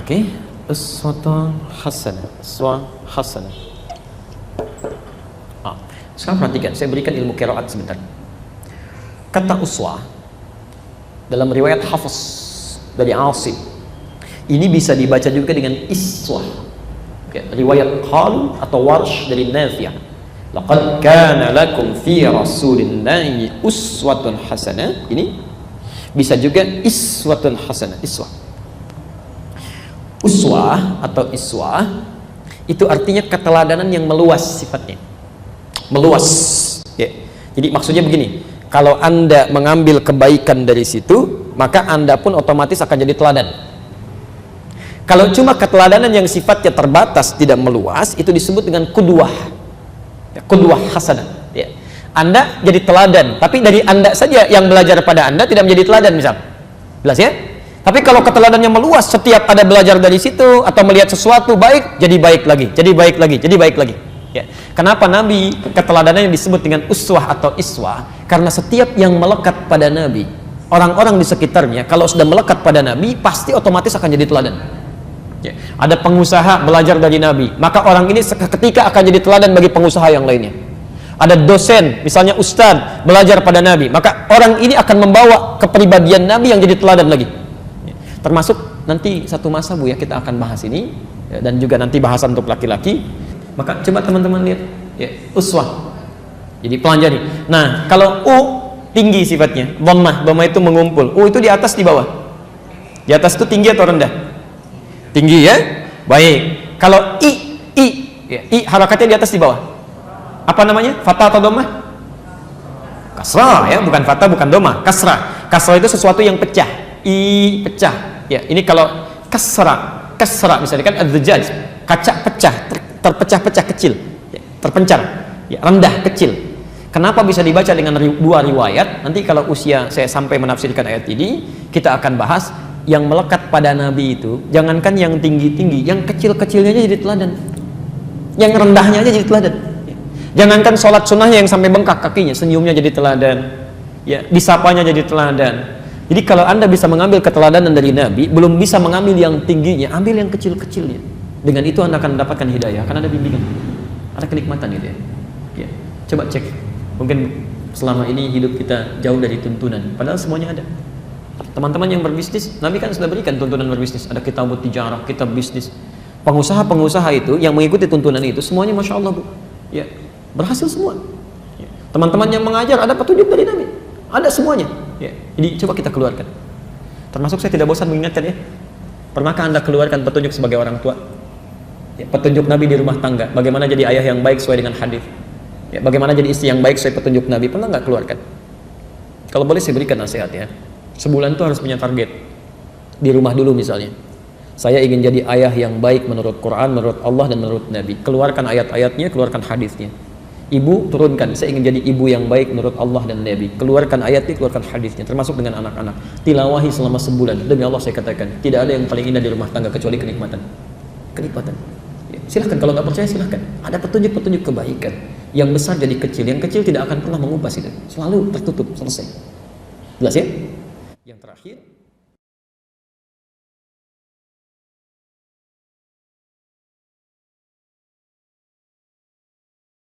Oke, uswatun hasanah, uswah hasanah. Sekarang perhatikan, saya berikan ilmu qiraat sebentar. Kata uswah dalam riwayat Hafs dari Asim, ini bisa dibaca juga dengan iswah. Riwayat Qal atau Warsh dari Nafi', laqad kana lakum fi rasulillahi uswatun hasanah. Ini bisa juga iswatun hasanah, iswah. Uswah atau iswah itu artinya keteladanan yang meluas sifatnya, meluas ya. Jadi maksudnya begini, kalau Anda mengambil kebaikan dari situ, maka Anda pun otomatis akan jadi teladan. Kalau cuma keteladanan yang sifatnya terbatas, tidak meluas, itu disebut dengan qudwah ya, qudwah hasanah ya. Anda jadi teladan, tapi dari Anda saja yang belajar pada Anda tidak menjadi teladan, misal. Jelas ya? Tapi kalau keteladannya meluas, setiap ada belajar dari situ atau melihat sesuatu baik, jadi baik lagi, jadi baik lagi, jadi baik lagi. Ya. Kenapa Nabi keteladanannya disebut dengan uswah atau iswah? Karena setiap yang melekat pada Nabi, orang-orang di sekitarnya, kalau sudah melekat pada Nabi, pasti otomatis akan jadi teladan. Ya. Ada pengusaha belajar dari Nabi, maka orang ini seketika akan jadi teladan bagi pengusaha yang lainnya. Ada dosen, misalnya ustadz, belajar pada Nabi, maka orang ini akan membawa kepribadian Nabi yang jadi teladan lagi. Termasuk nanti satu masa Bu ya, kita akan bahas ini ya, dan juga nanti bahasan untuk laki-laki. Maka coba teman-teman lihat ya, uswah. Jadi pelajari. Nah, kalau U tinggi sifatnya, dhammah itu mengumpul. U itu di atas di bawah. Di atas itu tinggi atau rendah? Tinggi ya. Baik. Kalau I ya, I harakatnya di atas di bawah. Apa namanya? Fathah atau dhammah? Kasrah ya, bukan fathah, bukan dhammah, kasrah. Kasrah itu sesuatu yang pecah. I pecah. Ya, ini kalau kasrah misalnya kan az-zujaj, kaca pecah, terpecah-pecah kecil, ya, terpencar, ya, rendah kecil. Kenapa bisa dibaca dengan dua riwayat? Nanti kalau usia saya sampai menafsirkan ayat ini, kita akan bahas yang melekat pada Nabi itu. Jangankan yang tinggi-tinggi, yang kecil-kecilnya aja jadi teladan, yang rendahnya aja jadi teladan. Ya. Jangankan sholat sunnahnya yang sampai bengkak kakinya, senyumnya jadi teladan, ya, disapanya jadi teladan. Jadi kalau Anda bisa mengambil keteladanan dari Nabi, belum bisa mengambil yang tingginya, ambil yang kecil-kecilnya. Dengan itu Anda akan mendapatkan hidayah, akan ada bimbingan, ada kenikmatan gitu ya. Ya. Coba cek, mungkin selama ini hidup kita jauh dari tuntunan, padahal semuanya ada. Teman-teman yang berbisnis, Nabi kan sudah berikan tuntunan berbisnis, ada kitab tijarah, kitab bisnis. Pengusaha-pengusaha itu yang mengikuti tuntunan itu, semuanya Masya Allah Bu, ya, berhasil semua. Ya. Teman-teman yang mengajar, ada petunjuk dari Nabi, ada semuanya. Ya, jadi coba kita keluarkan. Termasuk saya tidak bosan mengingatkan ya. Pernahkah Anda keluarkan petunjuk sebagai orang tua? Ya, petunjuk Nabi di rumah tangga. Bagaimana jadi ayah yang baik sesuai dengan hadis? Ya, bagaimana jadi istri yang baik sesuai petunjuk Nabi? Pernah nggak keluarkan? Kalau boleh saya berikan nasihat ya. Sebulan itu harus punya target. Di rumah dulu misalnya. Saya ingin jadi ayah yang baik menurut Quran, menurut Allah dan menurut Nabi. Keluarkan ayat-ayatnya, keluarkan hadisnya. Ibu turunkan, saya ingin jadi ibu yang baik menurut Allah dan Nabi. Keluarkan ayatnya, keluarkan hadisnya, termasuk dengan anak-anak. Tilawahi selama sebulan. Demi Allah saya katakan, tidak ada yang paling indah di rumah tangga kecuali kenikmatan. Kenikmatan. Ya, silahkan, kalau nggak percaya silahkan. Ada petunjuk-petunjuk kebaikan. Yang besar jadi kecil, yang kecil tidak akan pernah mengupas itu. Selalu tertutup, selesai. Jelas ya? Yang terakhir.